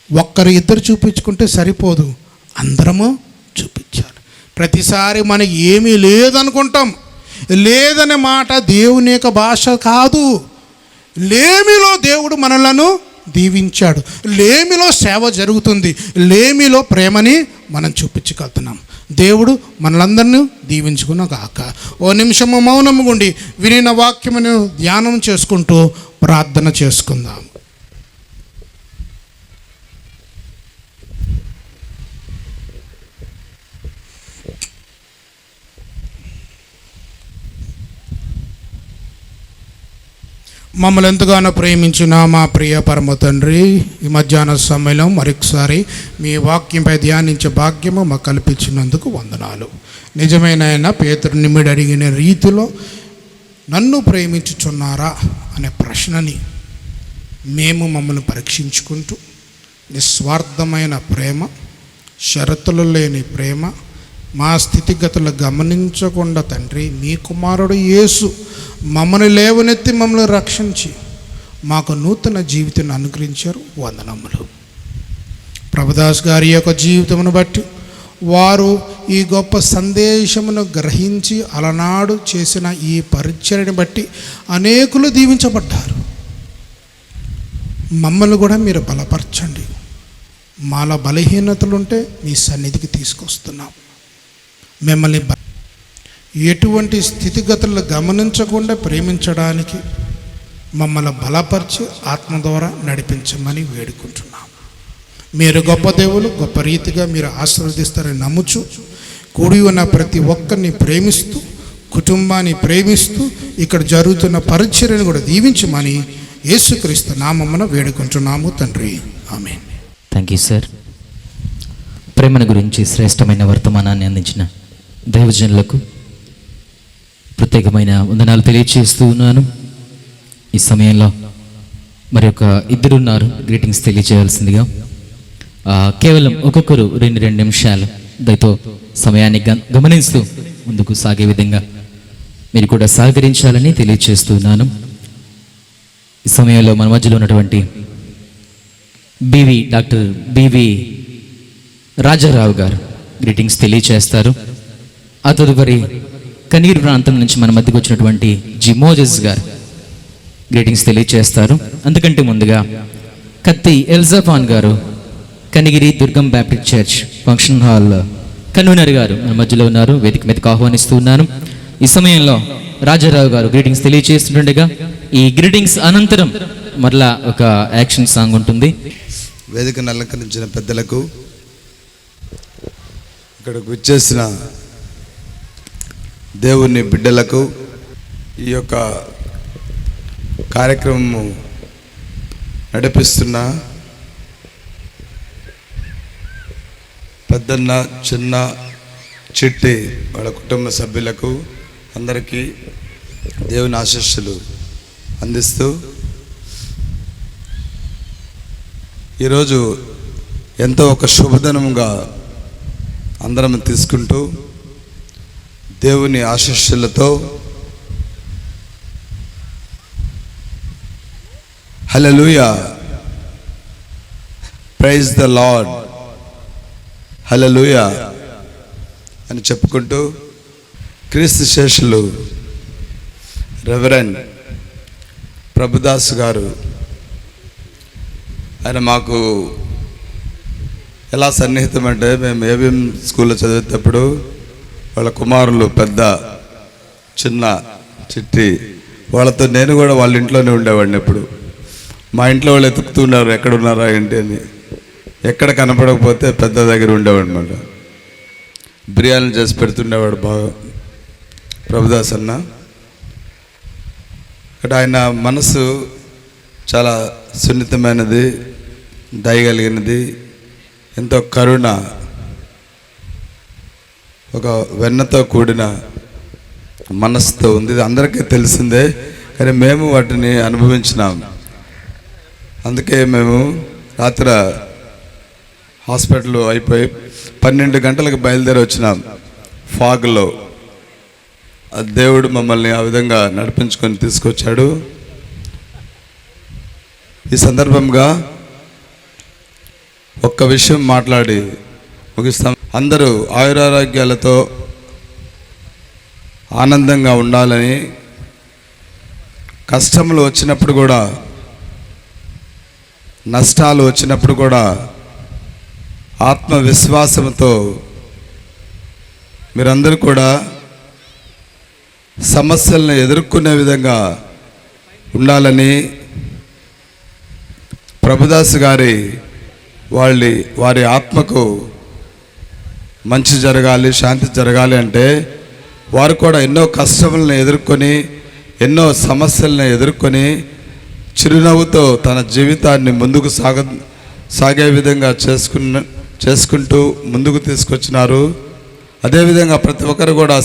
ఒక్కరు ఇద్దరు చూపించుకుంటే సరిపోదు, అందరము చూపించాలి. ప్రతిసారి మనకి ఏమీ లేదనుకుంటాం. లేదనే మాట దేవుని యొక్క భాష కాదు. లేమిలో దేవుడు మనలను దీవించాడు, లేమిలో సేవ జరుగుతుంది, లేమిలో ప్రేమని మనం చూపించగలుగుతున్నాం. దేవుడు మనలందరినీ దీవించుకున్న గాక. ఓ నిమిషము మౌనము గుండి వినిన వాక్యమును ధ్యానం చేసుకుంటూ ప్రార్థన చేసుకుందాం. మమ్మల్ని ఎంతగానో ప్రేమించిన మా ప్రియ పరమ తండ్రి, ఈ మధ్యాహ్న సమయంలో మరొకసారి మీ వాక్యంపై ధ్యానించే భాగ్యము మాకు కల్పించినందుకు వందనాలు. నిజమైన ఆయన పేతురు నిమిడి అడిగిన రీతిలో నన్ను ప్రేమించుచున్నారా అనే ప్రశ్నని మేము మమ్మల్ని పరీక్షించుకుంటూ నిస్వార్థమైన ప్రేమ, షరతులు లేని ప్రేమ, మా స్థితిగతులు గమనించకుండా తండ్రి మీ కుమారుడు యేసు మమ్మల్ని లేవనెత్తి మమ్మల్ని రక్షించి మాకు నూతన జీవితాన్ని అనుగ్రహించారు. వందనములు. ప్రభుదాస్ గారి యొక్క జీవితమును బట్టి వారు ఈ గొప్ప సందేశమును గ్రహించి అలనాడు చేసిన ఈ పరిచర్యని బట్టి అనేకులు దీవించబడ్డారు. మమ్మల్ని కూడా మీరు బలపరచండి. మాలో బలహీనతలుంటే మీ సన్నిధికి తీసుకొస్తున్నాం. మిమ్మల్ని ఎటువంటి స్థితిగతులను గమనించకుండా ప్రేమించడానికి మమ్మల్ని బలపరిచి ఆత్మ ద్వారా నడిపించమని వేడుకుంటున్నాం. మీరు గొప్ప దేవులు, గొప్ప రీతిగా మీరు ఆశీర్వదిస్తారని నమ్ముచు కూడి ఉన్న ప్రతి ఒక్కరిని ప్రేమిస్తూ, కుటుంబాన్ని ప్రేమిస్తూ ఇక్కడ జరుగుతున్న పరిచర్యను కూడా దీవించమని యేసుక్రీస్తు నామమున వేడుకుంటున్నాము తండ్రి. ఆమేన్. Thank you sir. ప్రేమను గురించి శ్రేష్టమైన వర్తమానాన్ని అందించిన దైవజనులకు ప్రత్యేకమైన వందనాలు తెలియజేస్తూ ఉన్నాను. ఈ సమయంలో మరి ఒక ఇద్దరున్నారు, గ్రీటింగ్స్ తెలియజేయాల్సిందిగా. కేవలం ఒక్కొక్కరు 2 నిమిషాలు దయతో సమయాన్ని గమనిస్తూ ముందుకు సాగే విధంగా మీరు కూడా సహకరించాలని తెలియజేస్తున్నాను. ఈ సమయంలో మన మధ్యలో ఉన్నటువంటి డాక్టర్ బివి రాజారావు గారు గ్రీటింగ్స్ తెలియజేస్తారు. ఆ తదుపరి కనీర్ ప్రాంతం నుంచి మన మధ్యకు వచ్చినటువంటి మోజెస్ గారు గ్రీటింగ్స్ తెలియజేస్తారు. అందుకంటే ముందుగా కత్తి ఎల్జాఫాన్ గారు Kanigiri Durgam Baptist church function hall convener గారు మన మధ్యలో ఉన్నారు. వేదిక మీదకు ఆహ్వానిస్తూ ఉన్నాను. ఈ సమయంలో రాజారావు గారు గ్రీటింగ్స్ తెలియజేస్తుండగా ఈ గ్రీటింగ్స్ అనంతరం మరలా ఒక యాక్షన్ సాంగ్ ఉంటుంది. వేదికను అలంకరించిన పెద్దలకు, ఇక్కడికి విచ్చేసిన దేవుని బిడ్డలకు, ఈ యొక్క కార్యక్రమము నడిపిస్తున్న పెద్దన్న, చిన్న, చిట్టి వాళ్ళ కుటుంబ సభ్యులకు అందరికీ దేవుని ఆశీస్సులు అందిస్తూ, ఈరోజు ఎంతో ఒక శుభదినంగా అందరం తీసుకుంటూ దేవుని ఆశీస్సులతో హల్లెలూయా, ప్రైజ్ ద లార్డ్, హల్లెలూయా అని చెప్పుకుంటూ క్రీస్తు శేషులు రెవరెండ్ ప్రభుదాస్ గారు, ఆయన మాకు ఎలా సన్నిహితం అంటే, మేము ఏబిఎం స్కూల్లో చదివేటప్పుడు వాళ్ళ కుమారులు పెద్ద, చిన్న, చిట్టి వాళ్ళతో నేను కూడా వాళ్ళ ఇంట్లోనే ఉండేవాడిని. ఎప్పుడు మా ఇంట్లో వాళ్ళు ఎతుకుతున్నారు ఎక్కడున్నారా ఏంటి అని. ఎక్కడ కనపడకపోతే పెద్ద దగ్గర ఉండేవాడు అనమాట. బిర్యానీ చేసి పెడుతుండేవాడు బాగా ప్రభుదాస్ అన్న. ఇక్కడ ఆయన మనసు చాలా సున్నితమైనది, దయగలిగినది, ఎంతో కరుణ, ఒక వెన్నతో కూడిన మనసుతో ఉంది. ఇది అందరికీ తెలిసిందే, కానీ మేము వాటిని అనుభవించినాం. అందుకే మేము రాత్రి హాస్పిటల్ అయిపోయి 12 గంటలకు బయలుదేరి వచ్చినాం ఫాగ్లో. దేవుడు మమ్మల్ని ఆ విధంగా నడిపించుకొని తీసుకొచ్చాడు. ఈ సందర్భంగా ఒక్క విషయం మాట్లాడి ముగిస్తాం. అందరూ ఆయురారోగ్యాలతో ఆనందంగా ఉండాలని, కష్టములు వచ్చినప్పుడు కూడా, నష్టాలు వచ్చినప్పుడు కూడా ఆత్మవిశ్వాసంతో మీరందరూ కూడా సమస్యలను ఎదుర్కొనే విధంగా ఉండాలని, ప్రభుదాస్ గారి వారి ఆత్మకు మంచి జరగాలి, శాంతి జరగాలి అంటే వారు కూడా ఎన్నో కష్టములను ఎదుర్కొని, ఎన్నో సమస్యలను ఎదుర్కొని చిరునవ్వుతో తన జీవితాన్ని ముందుకు సాగే విధంగా చేసుకుంటూ ముందుకు తీసుకొచ్చినారు. అదేవిధంగా ప్రతి ఒక్కరు కూడా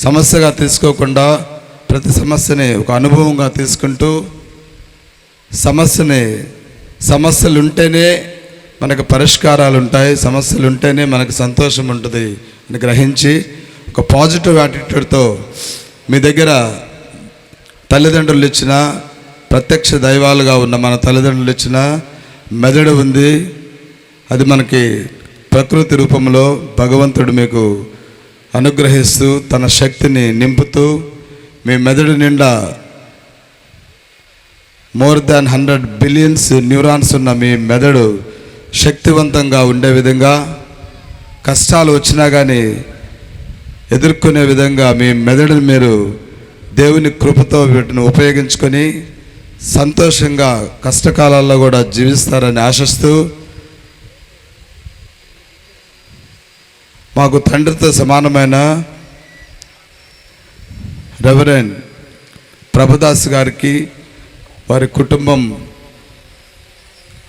సమస్యగా తీసుకోకుండా ప్రతి సమస్యని ఒక అనుభవంగా తీసుకుంటూ, సమస్యలు ఉంటేనే మనకు పరిష్కారాలు ఉంటాయి, సమస్యలు ఉంటేనే మనకు సంతోషం ఉంటుంది అని గ్రహించి ఒక పాజిటివ్ యాటిట్యూడ్తో మీ దగ్గర తల్లిదండ్రులు ఇచ్చిన, ప్రత్యక్ష దైవాలుగా ఉన్న మన తల్లిదండ్రులు ఇచ్చిన మెదడు ఉంది. అది మనకి ప్రకృతి రూపంలో భగవంతుడు మీకు అనుగ్రహిస్తూ తన శక్తిని నింపుతూ మీ మెదడు నిండా మోర్ దాన్ 100 బిలియన్స్ న్యూరాన్స్ ఉన్న మీ మెదడు శక్తివంతంగా ఉండే విధంగా, కష్టాలు వచ్చినా కానీ ఎదుర్కొనే విధంగా మీ మెదడుని మీరు దేవుని కృపతో వీటిని ఉపయోగించుకొని సంతోషంగా కష్టకాలాల్లో కూడా జీవిస్తారని ఆశిస్తూ, మాకు తండ్రితో సమానమైన రెవరెండ్ ప్రభుదాస్ గారికి, వారి కుటుంబం,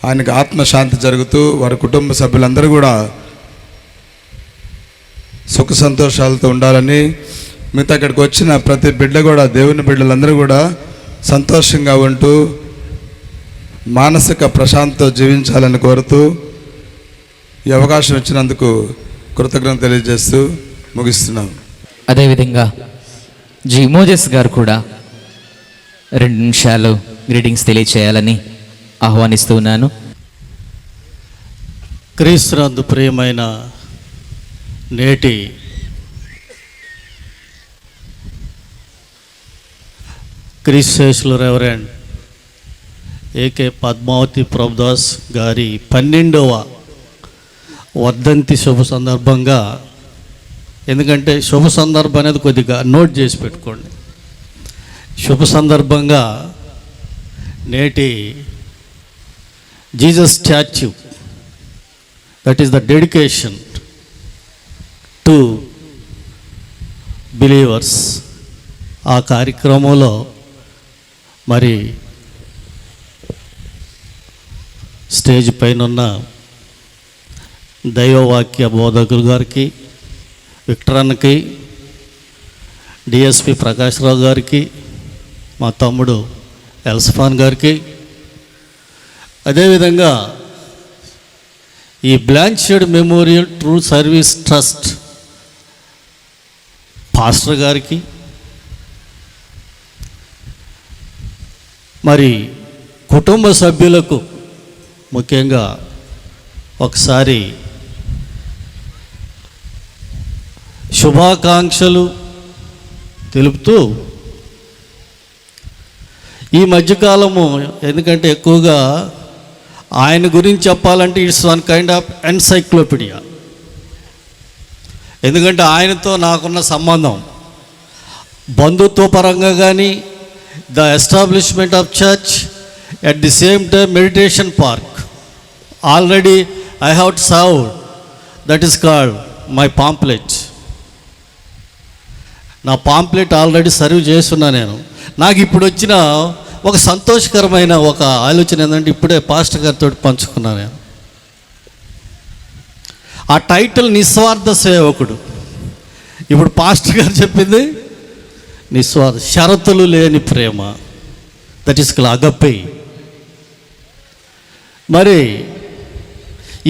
ఆయనకి ఆత్మశాంతి జరుగుతూ వారి కుటుంబ సభ్యులందరూ కూడా సుఖ సంతోషాలతో ఉండాలని, మిగతా అక్కడికి వచ్చిన ప్రతి బిడ్డ కూడా, దేవుని బిడ్డలందరూ కూడా సంతోషంగా ఉంటూ మానసిక ప్రశాంతతో జీవించాలని కోరుతూ ఈ అవకాశం ఇచ్చినందుకు కృతజ్ఞత తెలియజేస్తూ ముగిస్తున్నాం. అదేవిధంగా మోజెస్ గారు కూడా 2 నిమిషాలు గ్రీటింగ్స్ తెలియచేయాలని ఆహ్వానిస్తూ ఉన్నాను. క్రీస్తునందు ప్రియమైన నేటి క్రీస్తుశేషులు రెవరెండ్ ఏకే పద్మావతి ప్రభుదాస్ గారి 12వ వర్ధంతి శుభ సందర్భంగా, ఎందుకంటే శుభ సందర్భం అనేది కొద్దిగా నోట్ చేసి పెట్టుకోండి. శుభ సందర్భంగా నేటి Jesus statue, that is the dedication to believers, ఆ కార్యక్రమంలో మరి స్టేజ్ పైన ఉన్న దైవవాక్య బోధకులు గారికి, విక్టర్ అన్నకి, డిఎస్పి ప్రకాశ్రావు గారికి, మా తమ్ముడు ఎల్సఫాన్ గారికి, అదేవిధంగా ఈ Blanchard memorial true service trust pastor గారికి, మరి కుటుంబ సభ్యులకు ముఖ్యంగా ఒకసారి శుభాకాంక్షలు తెలుపుతూ, ఈ మధ్యకాలము ఎందుకంటే ఎక్కువగా ఆయన గురించి చెప్పాలంటే it's one kind of encyclopedia. ఎందుకంటే ఆయనతో నాకున్న సంబంధం బంధుత్వ పరంగా కానీ, the establishment of church, at the same time meditation park already I have served, that is called my pamphlet. నా పాంప్లెట్ ఆల్రెడీ సర్వ్ చేస్తున్నా నేను. నాకు ఇప్పుడు వచ్చిన ఒక సంతోషకరమైన ఒక ఆలోచన ఏంటంటే, ఇప్పుడే పాస్టర్ గారితో పంచుకున్నాను నేను. ఆ టైటిల్ నిస్వార్థ సేవకుడు. ఇప్పుడు పాస్టర్ గారు చెప్పింది నిస్వార్థ, షరతులు లేని ప్రేమ, దట్ ఈస్ కాల్డ్ అగపే. మరి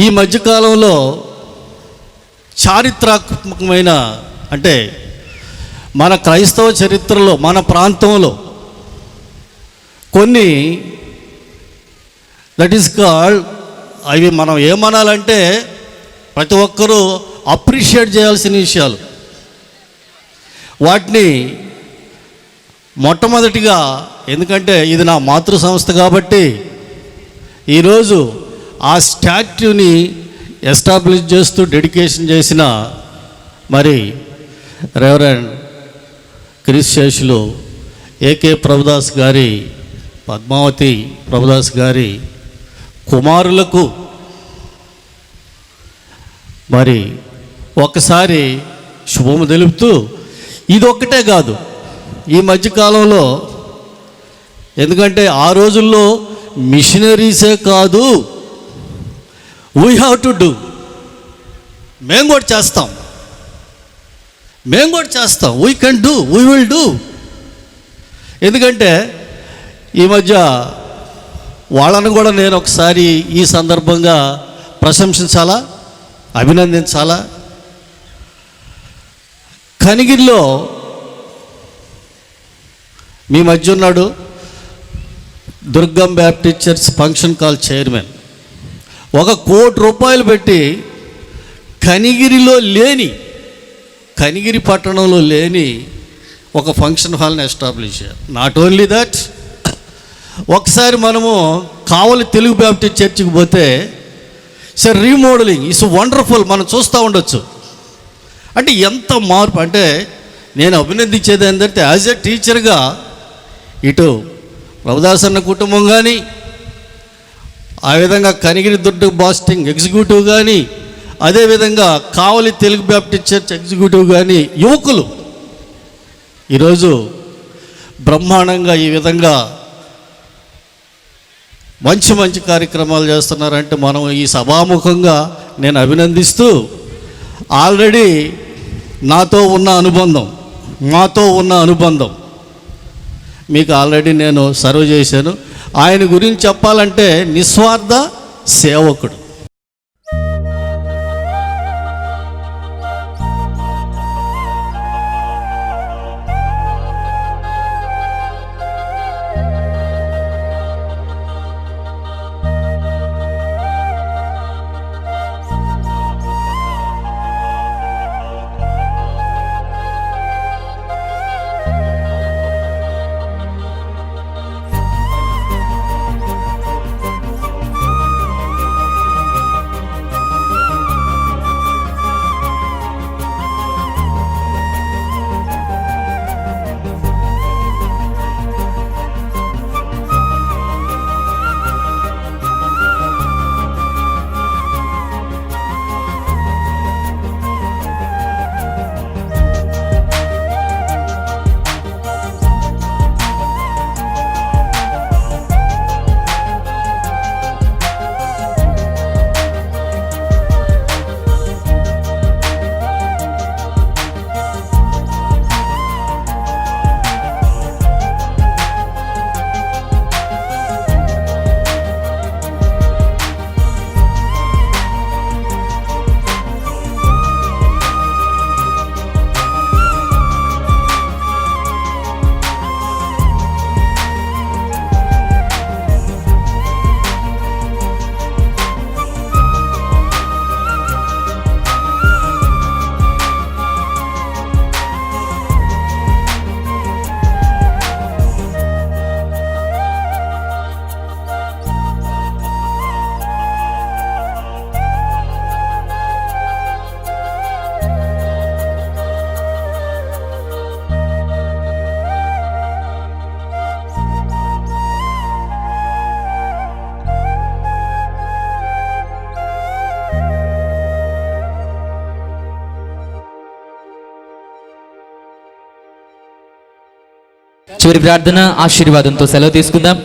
ఈ మధ్యకాలంలో చారిత్రాత్మకమైన, అంటే మన క్రైస్తవ చరిత్రలో మన ప్రాంతంలో కొన్ని, దట్ ఈస్ కాల్డ్, అవి మనం ఏమనాలంటే ప్రతి ఒక్కరూ అప్రిషియేట్ చేయాల్సిన విషయాలు. వాటిని మొట్టమొదటిగా, ఎందుకంటే ఇది నా మాతృ సంస్థ కాబట్టి ఈరోజు ఆ స్టాట్యూని ఎస్టాబ్లిష్ చేస్తూ డెడికేషన్ చేసిన మరి రెవరెండ్ క్రీస్తుశేషులు ఏకే ప్రభుదాస్ గారి, పద్మావతి ప్రభుదాస్ గారి కుమారులకు మరి ఒకసారి శుభము తెలుపుతూ, ఇదొక్కటే కాదు ఈ మధ్యకాలంలో, ఎందుకంటే ఆ రోజుల్లో మిషనరీసే కాదు, వీ హ్యావ్ టు డూ, మేము కూడా చేస్తాం, we can do, we will do. ఎందుకంటే ఈ మధ్య వాళ్ళను కూడా నేను ఒకసారి ఈ సందర్భంగా ప్రశంసించాలా, అభినందించాలా. కనిగిరిలో మీ మధ్య ఉన్నాడు Durgam Baptist church function hall chairman 1,00,00,000 రూపాయలు పెట్టి కనిగిరి పట్టణంలో లేని ఒక ఫంక్షన్ హాల్ని ఎస్టాబ్లిష్ చేయాలి. నాట్ ఓన్లీ దట్, ఒకసారి మనము కావలి తెలుగు బ్యాప్టిస్ట్ చర్చికి పోతే సార్ రీమోడలింగ్ ఇస్ వండర్ఫుల్, మనం చూస్తూ ఉండొచ్చు. అంటే ఎంత మార్పు అంటే నేను అభినందించేది ఏంటంటే యాజ్ ఎ టీచర్గా ఇటు ప్రభుదాస్ అన్న కుటుంబం కానీ, ఆ విధంగా కనిగిరి దుర్గ బాస్టింగ్ ఎగ్జిక్యూటివ్ కానీ, అదేవిధంగా కావలి తెలుగు బ్యాప్టిస్ట్ చర్చ్ ఎగ్జిక్యూటివ్ కానీ, యువకులు ఈరోజు బ్రహ్మాండంగా ఈ విధంగా మంచి కార్యక్రమాలు చేస్తున్నారంటే మనం ఈ సభాముఖంగా నేను అభినందిస్తూ, ఆల్రెడీ మాతో ఉన్న అనుబంధం మీకు ఆల్రెడీ నేను సర్వ్ చేశాను. ఆయన గురించి చెప్పాలంటే నిస్వార్థ సేవకుడు. చివరి ప్రార్థన ఆశీర్వాదంతో సెలవు తీసుకుందాం.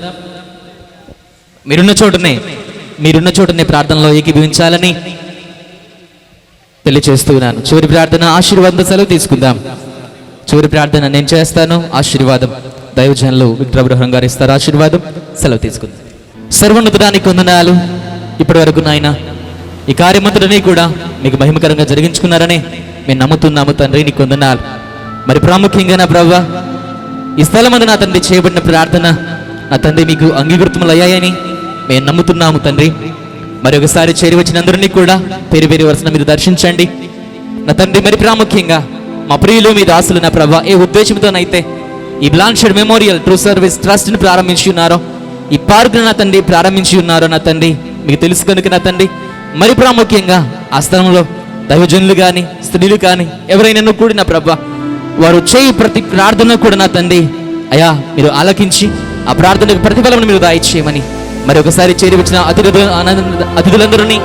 మీరున్న చోటనే ప్రార్థనలో ఏకీభవించాలని తెలియచేస్తున్నాను. చివరి ప్రార్థన ఆశీర్వాదంతో సెలవు తీసుకుందాం. చివరి ప్రార్థన నేను చేస్తాను, ఆశీర్వాదం దైవజనులు విక్టర్ అబ్రహం గారు ఇస్తారు. ఆశీర్వాదం, సెలవు తీసుకుందాం. సర్వోన్నతుడానికి వందనాలు. ఇప్పటి వరకు నాయన ఈ కార్యమంతటిని కూడా మీకు మహిమకరంగా జరిగించుకున్నారని మేము నమ్ముతున్నాము తండ్రి, నీకు వందనాలు. మరి ప్రాముఖ్యంగా నా ప్రభువా, ఈ స్థలమందు నా తండ్రి చేయబడిన ప్రార్థన నా తండ్రి మీకు అంగీకృతములయ్యాయని మేము నమ్ముతున్నాము తండ్రి. మరి ఒకసారి చేరి వచ్చిన అందరినీ కూడా పేరు పేరు వరుసన మీరు దర్శించండి నా తండ్రి. మరి ప్రాముఖ్యంగా మా ప్రియులు మీ దాసులు నా ప్రభా, ఏ ఉద్దేశంతోనైతే ఈ బ్లాన్షెడ్ మెమోరియల్ ట్రూ సర్వీస్ ట్రస్ట్ని ప్రారంభించి ఉన్నారో, ఈ పార్కును నా తండ్రి ప్రారంభించి ఉన్నారో నా తండ్రి మీకు తెలుసు కనుక నా తండ్రి. మరి ప్రాముఖ్యంగా ఆ స్థలంలో దైవజనులు కానీ స్త్రీలు కానీ ఎవరైనా కూడా నా ప్రభా, వారు చేయి ప్రతి ప్రార్థన కూడా నా తండ్రి అయా మీరు ఆలకించి ఆ ప్రార్థనకు ప్రతిఫలం మీరు దాయిచ్చేయమని మరి ఒకసారి చేరి వచ్చిన అతిథులందరినీ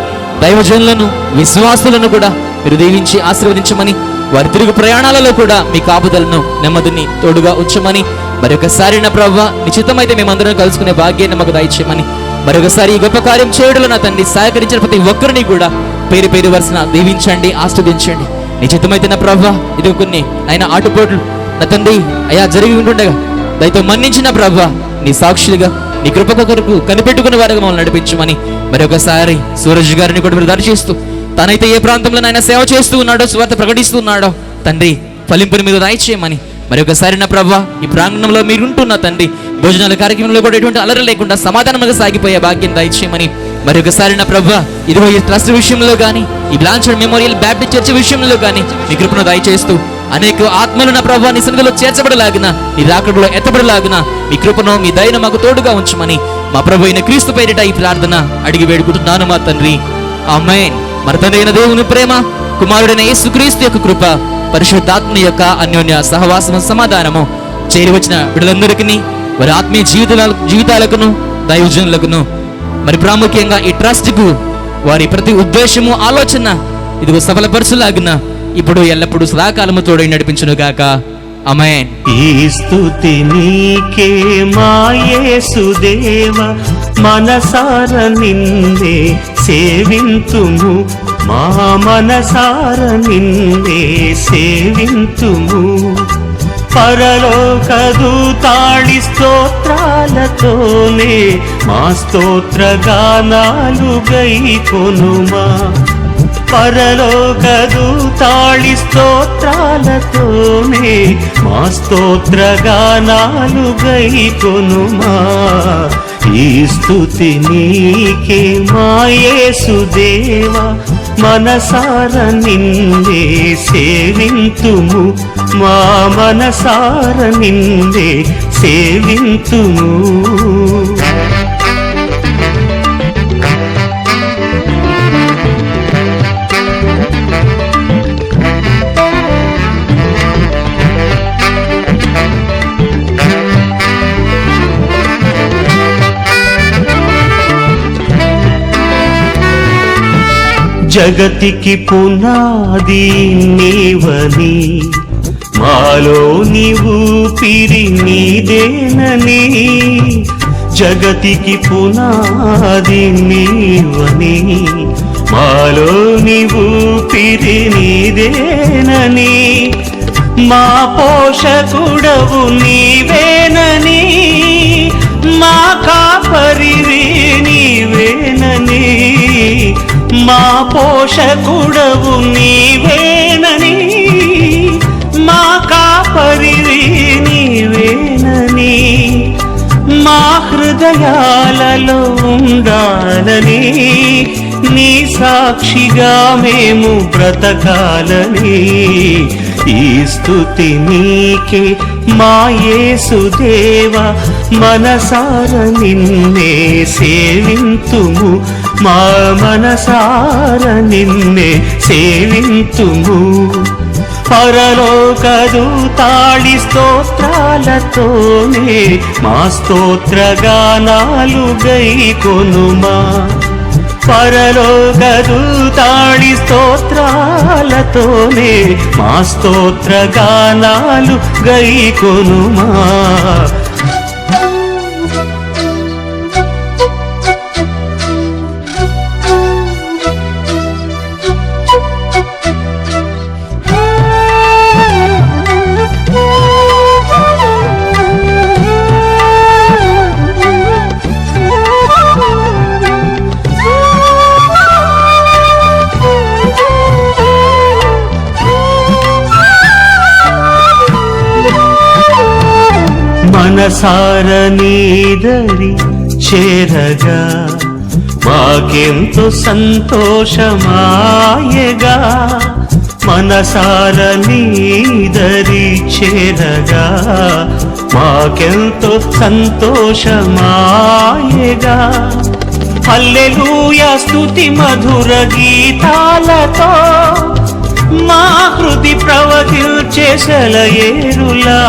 దైవజనులను విశ్వాసులను కూడా మీరు దీవించి ఆశీర్వదించమని, వారి తిరుగు ప్రయాణాలలో కూడా మీ కాపుదలను నెమ్మదిని తోడుగా ఉంచమని మరి ఒకసారి నా ప్రభువా నిశ్చితమైతే మేమందరం కలుసుకునే భాగ్యాన్ని మాకు దాయిచ్చేయమని మరొకసారి ఈ గొప్ప కార్యం చేయడంలో నా తండ్రి సహకరించిన ప్రతి ఒక్కరిని కూడా పేరు పేరు వరుసన దీవించండి, ఆస్వాదించండి. నిశ్చితమైతే నా ప్రభువా ఇది కొన్ని ఆయన ఆటుపోట్లు నా తండ్రి అయా జరిగి ఉంటుండగా దయతో మన్నించిన ప్రభువా నీ సాక్షులుగా నీ కృప కొరకు కనిపెట్టుకునే వారిగా మమ్మల్ని నడిపించమని మరి ఒకసారి సూరజ్ గారిని కూడా మీరు దర్శిస్తూ తనైతే ఏ ప్రాంతంలో ఆయన సేవ చేస్తూ ఉన్నాడో, స్వార్థ ప్రకటిస్తూ ఉన్నాడో తండ్రి ఫలింపుని మీద దయచేయమని మరి ఒకసారి నా ప్రభువా ఈ ప్రాంగణంలో మీరుంటున్న తండ్రి భోజనాల కార్యక్రమంలో కూడా ఎటువంటి అలరి లేకుండా సమాధానంగా సాగిపోయే భాగ్యం దయచేయమని మరి ఒకసారి నా ప్రభు, ఇదిగో ఈ ట్రస్ట్ విషయంలో కానీ, ఈ బ్లాంచర్డ్ మెమోరియల్ బ్యాప్టిస్ట్ చర్చ్ విషయంలో కానీ మీ కృపను దయచేస్తూ అనేక ఆత్మలు నా ప్రభు నీ సన్నిధిలో చేర్చబడలాగిన, నీ రాకడలో ఎత్తబడలాగిన మీ కృపను, మీ దయను మాకు తోడుగా ఉంచమని మా ప్రభు అయిన క్రీస్తు పేరిట ఈ ప్రార్థన అడిగి వేడుకుంటున్నాను మా తండ్రి, ఆమేన్. మరి తండ్రి అయిన దేవుని ప్రేమ, కుమారుడైన యేసుక్రీస్తు యొక్క కృప, పరిశుద్ధాత్మ యొక్క అన్యోన్య సహవాసము, సమాధానము చేరి వచ్చిన బిడ్డలందరికీ, వారి ఆత్మీయ జీవితాలకును దైవజనులకును, మరి ప్రాముఖ్యంగా ఈ ట్రస్ట్కు వారి ప్రతి ఉద్దేశము, ఆలోచన ఇదిగో సఫలపరచులాగిన ఇప్పుడు ఎల్లప్పుడూ సదాకాలము తోడై నడిపించును గాక, ఆమేన్. ఈ స్తుతి నీకే మా యేసుదేవ, మనసార నిన్నే సేవింతుము, మా మనసార నిన్నే సేవింతుము. పరలోక దూతాళి స్తోత్రాలతోనే మా స్తోత్ర గానాలు గైకొనుమా. పరలోక దూతాళి స్తోత్రాలతోనే మా స్తోత్ర గానాలు గైకొనుమా. ఈ స్తుతి నీకే మా యేసుదేవ, మనసార నిన్నే సేవింతుము, మా మనసార నిన్నే సేవింతుము. జగతికి పునాది నీవని, మాలో నీవు పిరి నీదేనని. జగతికి పునాది నీవని, మాలో నీవు పిరి నీదేనని. మా పోషకుడవు నీవేనని, మా కాపరివి నీవేనని. మా పోషకుడవు నీవేనని, మా కాపరివి నీవేనని. మా హృదయాలలో ఉండాలని, నీ సాక్షిగా మేము బ్రతకాలని. ఈ స్తుతి నీకే మా యేసుదేవ, మనసార నిన్నే సేవింతుము, మా మనసార నిన్నే సేవింతుము. పరలోక దూతాళి స్తోత్రాలతోనే మా స్తోత్ర గానాలు గైకొనుమా. పరలోక దూతాళి స్తోత్రాలతోనే మా స్తోత్ర గానాలు గైకొనుమా. మనసార నీదరి చేరగా మాకెంతో సంతోషమాయగా. మనసార నీదరి చేరగా మాకెంతో సంతోషమాయగా. హల్లెలూయా స్తుతి మధుర గీతాలతో మా హృది ప్రవహించే సెలయేరులా.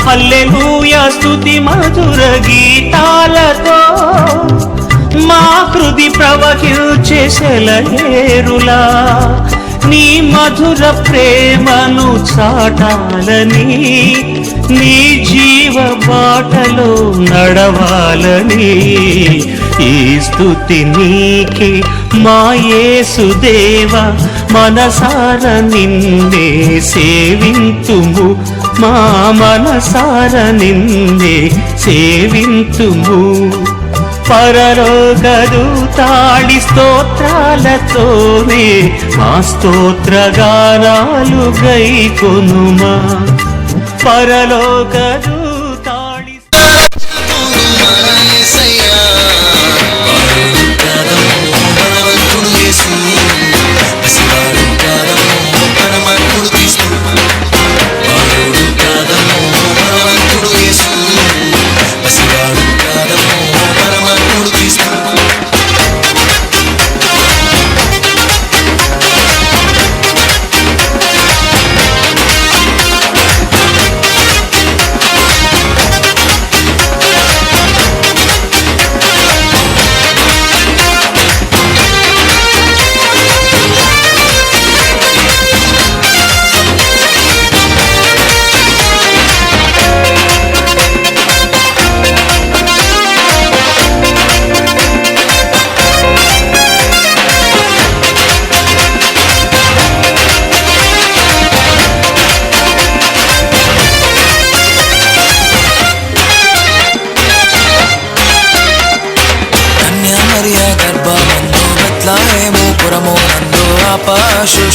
హల్లెలూయా స్తుతి మధుర గీతాలతో మా హృది ప్రవహించే సెలయేరులా. నీ మధుర ప్రేమను చాటాలని, నీ జీవ బాటలో నడవాలని. ఈ స్తుతి నీకే మా యేసుదేవ, మనసార నిన్నే సేవింతుము, మా మనసార నిన్నే సేవింతుము. పరలోక దూతాళి స్తోత్రాలతోనే మా స్తోత్ర గానాలు గైకొనుమా. పరలోక దూతాళి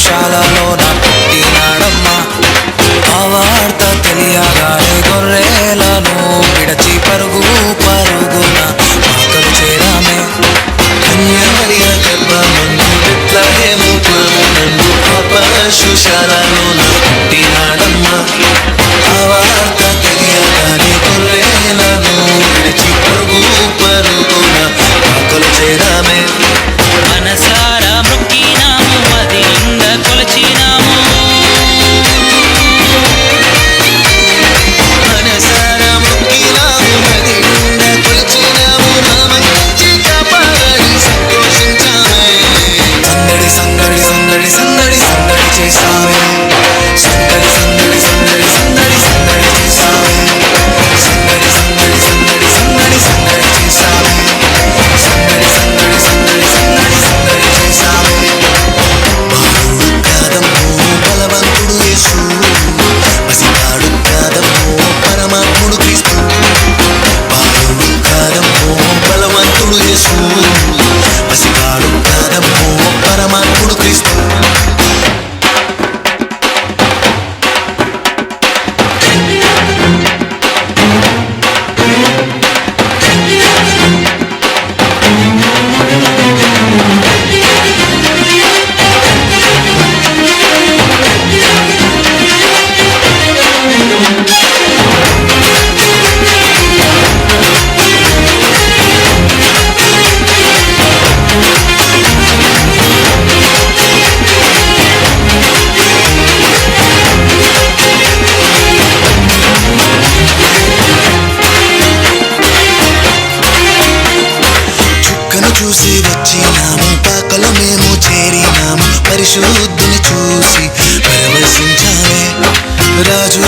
పశుశాలలోన పుట్టినాడమ్మా. ఆ వార్త తెలియగానే గొర్రెలను విడచి పరుగు పరుగున మాకలు చేరామే. కన్యమరియ గర్భమందు బెత్లెహేము పురమునందు ఆ పశుశాలలోన పుట్టినాడమ్మా. ఆ వార్త తెలియగానే గొర్రెలను విడిచి పరుగు పరుగున మాకలు చేరామే. మనసారా మొక్కినాము మదింద కొలచినాము. మనసారా మొక్కినాము మదింద కొలచినాము. నా మంచి కాపాడని సంతోషించామే. సందడి సందడి సందడి సందడి సందడి చేసామే. సందడి సందడి సందడి సందడి సందడి చేసామే. సందడి సందడి సందడి సందడి సందడి చేసామే. సందడి సందడి సందడి సందడి సందడి చేసామే. బాలుడు కాదమ్మో బలవంతుడు యేసు. పసివాడు కాదమ్మో పరమాత్ముడు క్రీస్తు. బాలుడు కాదమ్మో బలవంతుడు యేసు. పసివాడు కాదమ్మో పరమాత్ముడు క్రీస్తు. చుక్కను చూసి వచ్చినాము, పాకలో మేము చేరినాము. పరిశుద్ధుని చూసి పరవశించామే. రాజు